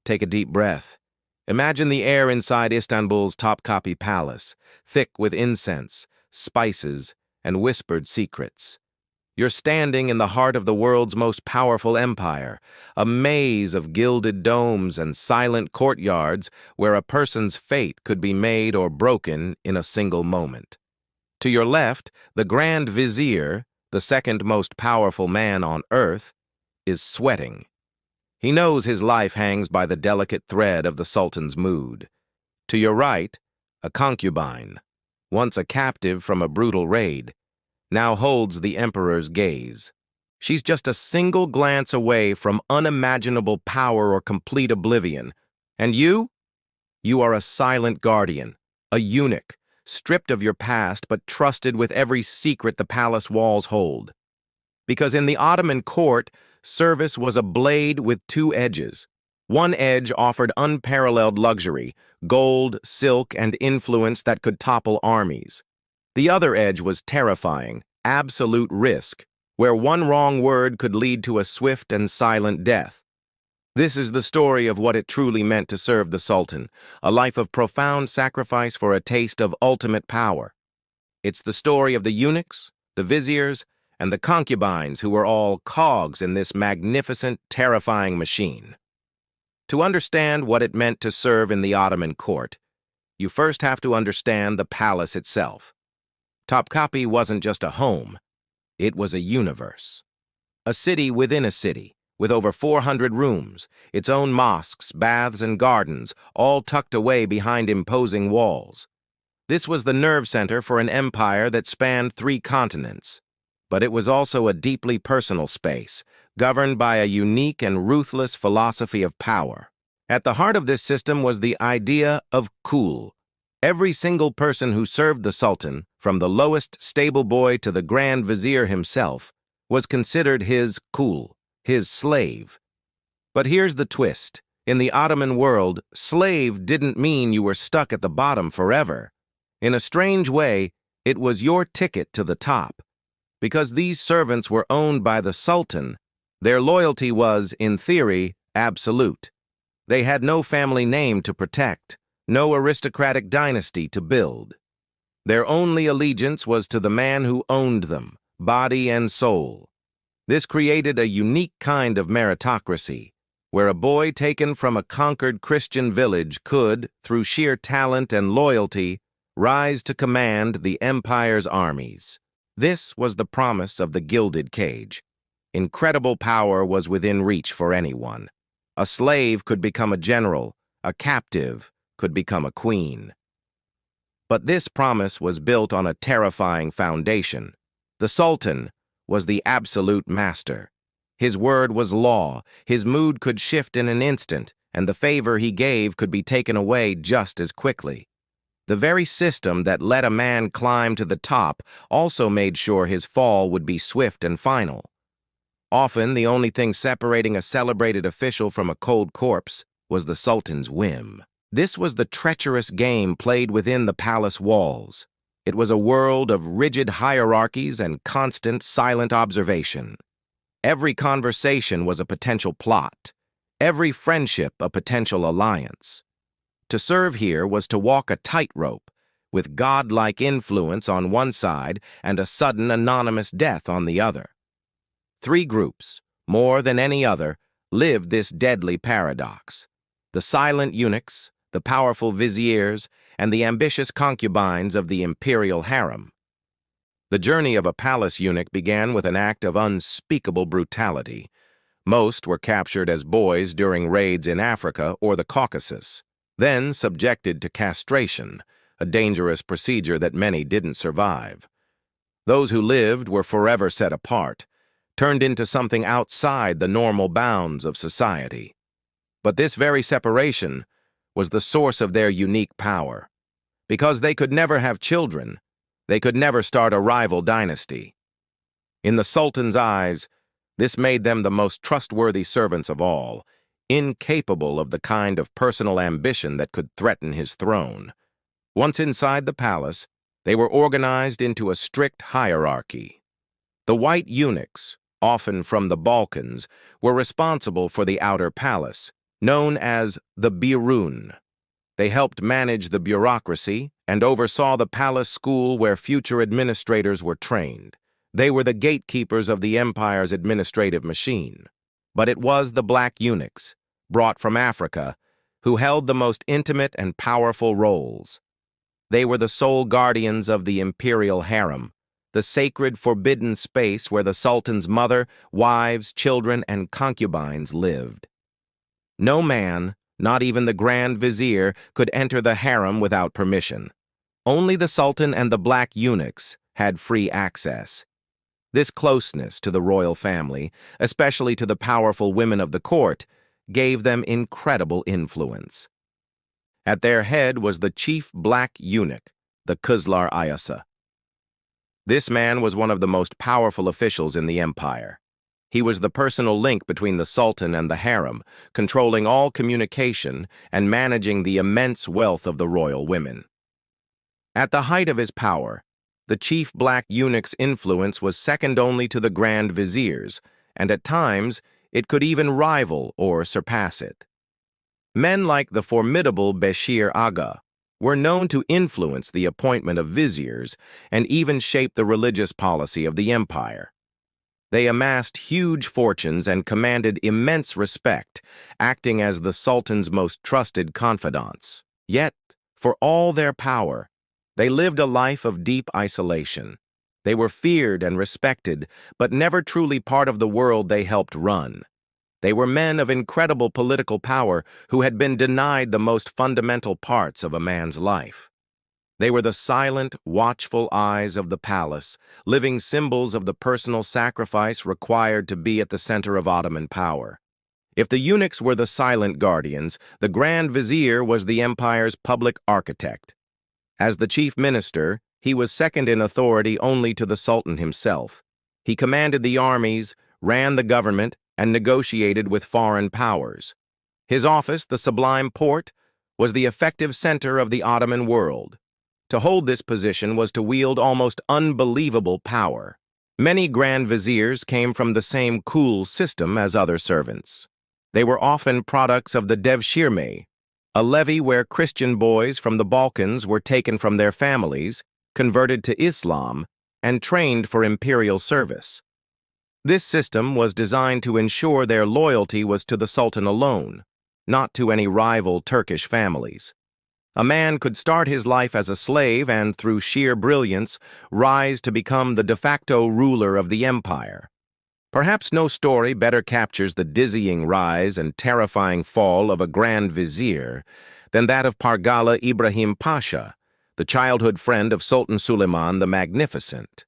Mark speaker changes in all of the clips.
Speaker 1: Take a deep breath. Imagine the air inside Istanbul's Topkapi Palace, thick with incense, spices, and whispered secrets. You're standing in the heart of the world's most powerful empire, a maze of gilded domes and silent courtyards where a person's fate could be made or broken in a single moment. To your left, the Grand Vizier, the second most powerful man on earth, is sweating. He knows his life hangs by the delicate thread of the Sultan's mood. To your right, a concubine, once a captive from a brutal raid, now holds the emperor's gaze. She's just a single glance away from unimaginable power or complete oblivion. And you? You are a silent guardian, a eunuch, stripped of your past but trusted with every secret the palace walls hold. Because in the Ottoman court, service was a blade with two edges. One edge offered unparalleled luxury, gold, silk, and influence that could topple armies. The other edge was terrifying, absolute risk, where one wrong word could lead to a swift and silent death. This is the story of what it truly meant to serve the Sultan, a life of profound sacrifice for a taste of ultimate power. It's the story of the eunuchs, the viziers, and the concubines who were all cogs in this magnificent, terrifying machine. To understand what it meant to serve in the Ottoman court, you first have to understand the palace itself. Topkapi wasn't just a home, it was a universe. A city within a city, with over 400 rooms, its own mosques, baths, and gardens, all tucked away behind imposing walls. This was the nerve center for an empire that spanned 3 continents. But it was also a deeply personal space, governed by a unique and ruthless philosophy of power. At the heart of this system was the idea of kul. Every single person who served the Sultan, from the lowest stable boy to the Grand Vizier himself, was considered his kul, his slave. But here's the twist. In the Ottoman world, slave didn't mean you were stuck at the bottom forever. In a strange way, it was your ticket to the top. Because these servants were owned by the Sultan, their loyalty was, in theory, absolute. They had no family name to protect, no aristocratic dynasty to build. Their only allegiance was to the man who owned them, body and soul. This created a unique kind of meritocracy, where a boy taken from a conquered Christian village could, through sheer talent and loyalty, rise to command the empire's armies. This was the promise of the gilded cage. Incredible power was within reach for anyone. A slave could become a general, a captive could become a queen. But this promise was built on a terrifying foundation. The Sultan was the absolute master. His word was law, his mood could shift in an instant, and the favor he gave could be taken away just as quickly. The very system that let a man climb to the top also made sure his fall would be swift and final. Often, the only thing separating a celebrated official from a cold corpse was the Sultan's whim. This was the treacherous game played within the palace walls. It was a world of rigid hierarchies and constant, silent observation. Every conversation was a potential plot. Every friendship a potential alliance. To serve here was to walk a tightrope, with godlike influence on one side and a sudden anonymous death on the other. 3 groups, more than any other, lived this deadly paradox. The silent eunuchs, the powerful viziers, and the ambitious concubines of the imperial harem. The journey of a palace eunuch began with an act of unspeakable brutality. Most were captured as boys during raids in Africa or the Caucasus, then subjected to castration, a dangerous procedure that many didn't survive. Those who lived were forever set apart, turned into something outside the normal bounds of society. But this very separation was the source of their unique power. Because they could never have children, they could never start a rival dynasty. In the Sultan's eyes, this made them the most trustworthy servants of all, incapable of the kind of personal ambition that could threaten his throne. Once inside the palace, they were organized into a strict hierarchy. The white eunuchs, often from the Balkans, were responsible for the outer palace, known as the Birun. They helped manage the bureaucracy and oversaw the palace school where future administrators were trained. They were the gatekeepers of the empire's administrative machine. But it was the black eunuchs, brought from Africa, who held the most intimate and powerful roles. They were the sole guardians of the imperial harem, the sacred, forbidden space where the sultan's mother, wives, children, and concubines lived. No man, not even the Grand Vizier, could enter the harem without permission. Only the sultan and the black eunuchs had free access. This closeness to the royal family, especially to the powerful women of the court, gave them incredible influence. At their head was the chief black eunuch, the Kızlar Ayası. This man was one of the most powerful officials in the empire. He was the personal link between the sultan and the harem, controlling all communication and managing the immense wealth of the royal women. At the height of his power, the chief black eunuch's influence was second only to the Grand Vizier's, and at times it could even rival or surpass it. Men like the formidable Bashir Aga were known to influence the appointment of viziers and even shape the religious policy of the empire. They amassed huge fortunes and commanded immense respect, acting as the sultan's most trusted confidants. Yet, for all their power, they lived a life of deep isolation. They were feared and respected, but never truly part of the world they helped run. They were men of incredible political power who had been denied the most fundamental parts of a man's life. They were the silent, watchful eyes of the palace, living symbols of the personal sacrifice required to be at the center of Ottoman power. If the eunuchs were the silent guardians, the Grand Vizier was the empire's public architect. As the chief minister, he was second in authority only to the Sultan himself. He commanded the armies, ran the government, and negotiated with foreign powers. His office, the Sublime Porte, was the effective center of the Ottoman world. To hold this position was to wield almost unbelievable power. Many Grand Viziers came from the same kul system as other servants. They were often products of the devshirme, a levy where Christian boys from the Balkans were taken from their families, converted to Islam, and trained for imperial service. This system was designed to ensure their loyalty was to the Sultan alone, not to any rival Turkish families. A man could start his life as a slave and, through sheer brilliance, rise to become the de facto ruler of the empire. Perhaps no story better captures the dizzying rise and terrifying fall of a Grand Vizier than that of Pargalı Ibrahim Pasha, the childhood friend of Sultan Süleyman the Magnificent.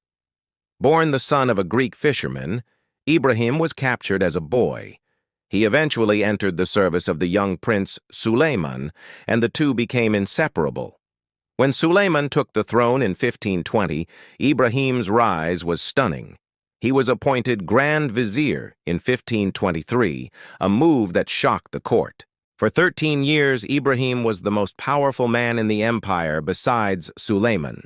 Speaker 1: Born the son of a Greek fisherman, Ibrahim was captured as a boy. He eventually entered the service of the young prince Süleyman, and the two became inseparable. When Süleyman took the throne in 1520, Ibrahim's rise was stunning. He was appointed Grand Vizier in 1523, a move that shocked the court. For 13 years, Ibrahim was the most powerful man in the empire besides Süleyman.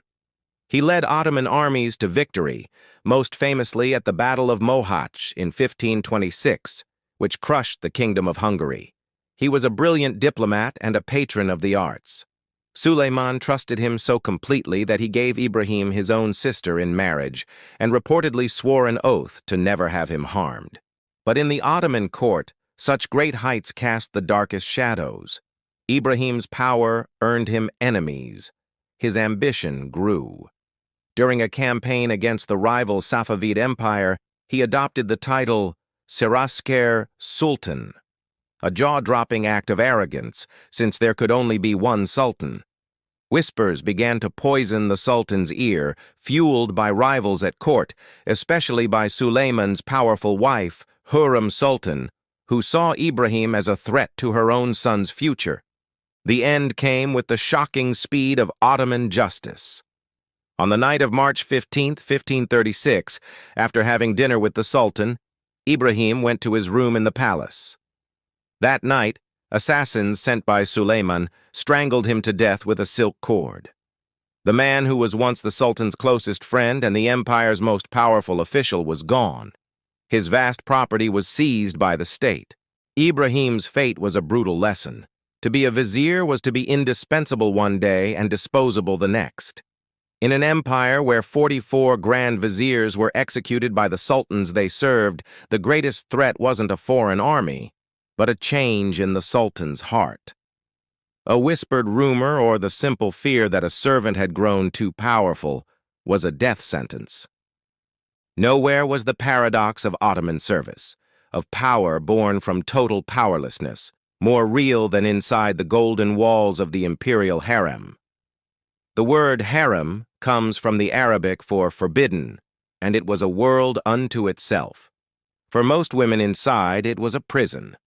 Speaker 1: He led Ottoman armies to victory, most famously at the Battle of Mohacs in 1526, which crushed the Kingdom of Hungary. He was a brilliant diplomat and a patron of the arts. Süleyman trusted him so completely that he gave Ibrahim his own sister in marriage and reportedly swore an oath to never have him harmed. But in the Ottoman court, such great heights cast the darkest shadows. Ibrahim's power earned him enemies. His ambition grew. During a campaign against the rival Safavid Empire, he adopted the title Serasker Sultan, a jaw-dropping act of arrogance, since there could only be one sultan. Whispers began to poison the sultan's ear, fueled by rivals at court, especially by Süleyman's powerful wife, Hürrem Sultan, who saw Ibrahim as a threat to her own son's future. The end came with the shocking speed of Ottoman justice. On the night of March 15, 1536, after having dinner with the sultan, Ibrahim went to his room in the palace. That night, assassins sent by Süleyman strangled him to death with a silk cord. The man who was once the sultan's closest friend and the empire's most powerful official was gone. His vast property was seized by the state. Ibrahim's fate was a brutal lesson. To be a vizier was to be indispensable one day and disposable the next. In an empire where 44 grand viziers were executed by the sultans they served, the greatest threat wasn't a foreign army, but a change in the sultan's heart. A whispered rumor or the simple fear that a servant had grown too powerful was a death sentence. Nowhere was the paradox of Ottoman service, of power born from total powerlessness, more real than inside the golden walls of the imperial harem. The word harem comes from the Arabic for forbidden, and it was a world unto itself. For most women inside, it was a prison.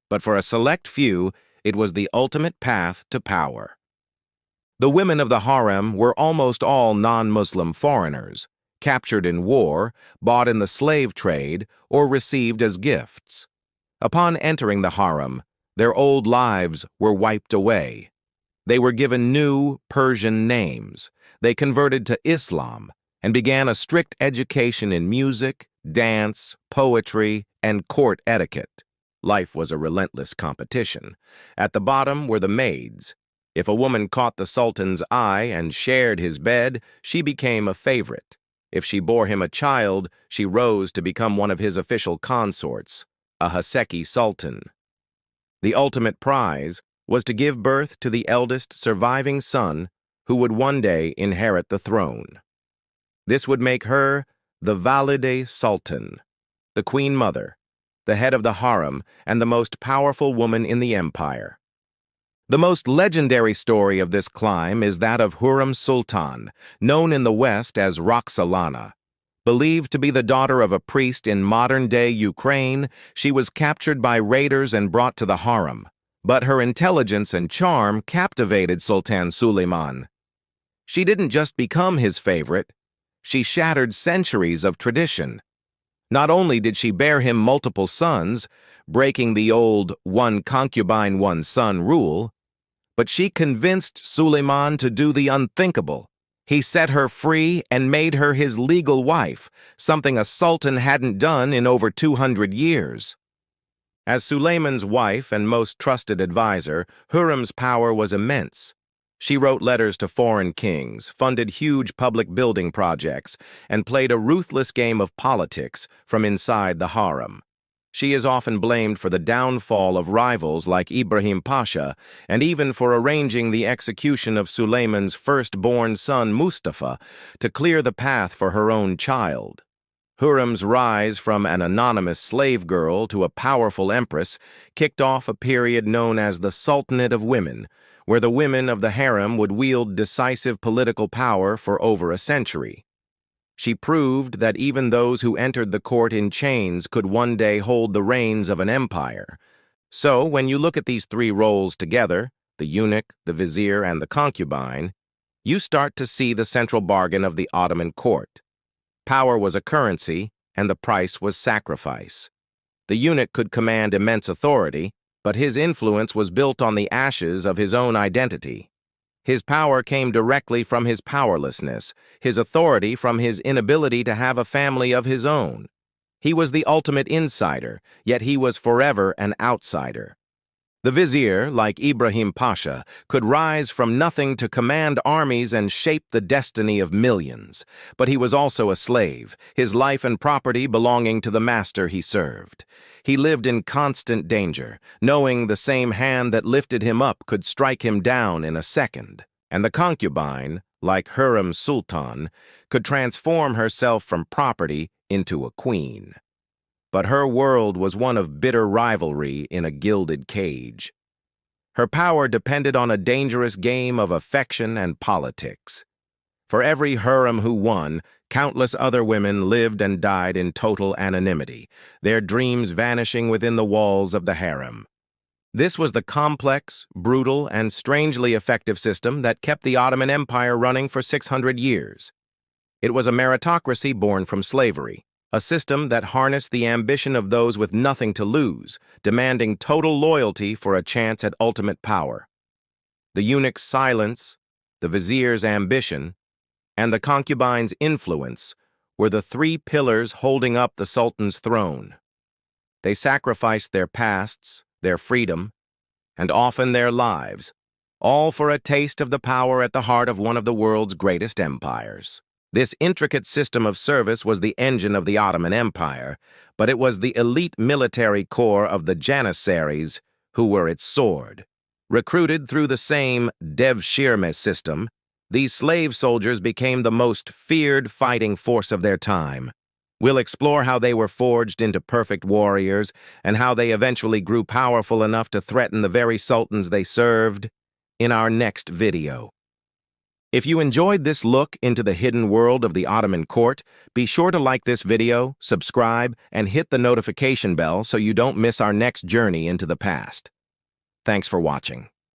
Speaker 1: But for a select few, it was the ultimate path to power. The women of the harem were almost all non-Muslim foreigners, captured in war, bought in the slave trade, or received as gifts. Upon entering the harem, their old lives were wiped away. They were given new Persian names. They converted to Islam and began a strict education in music, dance, poetry, and court etiquette. Life was a relentless competition. At the bottom were the maids. If a woman caught the sultan's eye and shared his bed, she became a favorite. If she bore him a child, she rose to become one of his official consorts, a Haseki sultan. The ultimate prize was to give birth to the eldest surviving son who would one day inherit the throne. This would make her the Valide Sultan, the Queen Mother, the head of the harem, and the most powerful woman in the empire. The most legendary story of this climb is that of Hurrem Sultan, known in the West as Roxolana. Believed to be the daughter of a priest in modern-day Ukraine, she was captured by raiders and brought to the harem. But her intelligence and charm captivated Sultan Suleiman. She didn't just become his favorite, she shattered centuries of tradition. Not only did she bear him multiple sons, breaking the old one concubine, one son rule, but she convinced Suleiman to do the unthinkable. He set her free and made her his legal wife, something a sultan hadn't done in over 200 years. As Suleiman's wife and most trusted advisor, Hurrem's power was immense. She wrote letters to foreign kings, funded huge public building projects, and played a ruthless game of politics from inside the harem. She is often blamed for the downfall of rivals like Ibrahim Pasha, and even for arranging the execution of Suleiman's firstborn son Mustafa to clear the path for her own child. Hurrem's rise from an anonymous slave girl to a powerful empress kicked off a period known as the Sultanate of Women, where the women of the harem would wield decisive political power for over a century. She proved that even those who entered the court in chains could one day hold the reins of an empire. So, when you look at these three roles together, the eunuch, the vizier, and the concubine, you start to see the central bargain of the Ottoman court. Power was a currency, and the price was sacrifice. The eunuch could command immense authority, but his influence was built on the ashes of his own identity. His power came directly from his powerlessness, his authority from his inability to have a family of his own. He was the ultimate insider, yet he was forever an outsider. The vizier, like Ibrahim Pasha, could rise from nothing to command armies and shape the destiny of millions. But he was also a slave, his life and property belonging to the master he served. He lived in constant danger, knowing the same hand that lifted him up could strike him down in a second. And the concubine, like Hurrem Sultan, could transform herself from property into a queen. But her world was one of bitter rivalry in a gilded cage. Her power depended on a dangerous game of affection and politics. For every Hurrem who won, countless other women lived and died in total anonymity, their dreams vanishing within the walls of the harem. This was the complex, brutal, and strangely effective system that kept the Ottoman Empire running for 600 years. It was a meritocracy born from slavery, a system that harnessed the ambition of those with nothing to lose, demanding total loyalty for a chance at ultimate power. The eunuch's silence, the vizier's ambition, and the concubine's influence were the three pillars holding up the sultan's throne. They sacrificed their pasts, their freedom, and often their lives, all for a taste of the power at the heart of one of the world's greatest empires. This intricate system of service was the engine of the Ottoman Empire, but it was the elite military corps of the Janissaries who were its sword. Recruited through the same devshirme system, these slave soldiers became the most feared fighting force of their time. We'll explore how they were forged into perfect warriors and how they eventually grew powerful enough to threaten the very sultans they served in our next video. If you enjoyed this look into the hidden world of the Ottoman court, be sure to like this video, subscribe, and hit the notification bell so you don't miss our next journey into the past. Thanks for watching.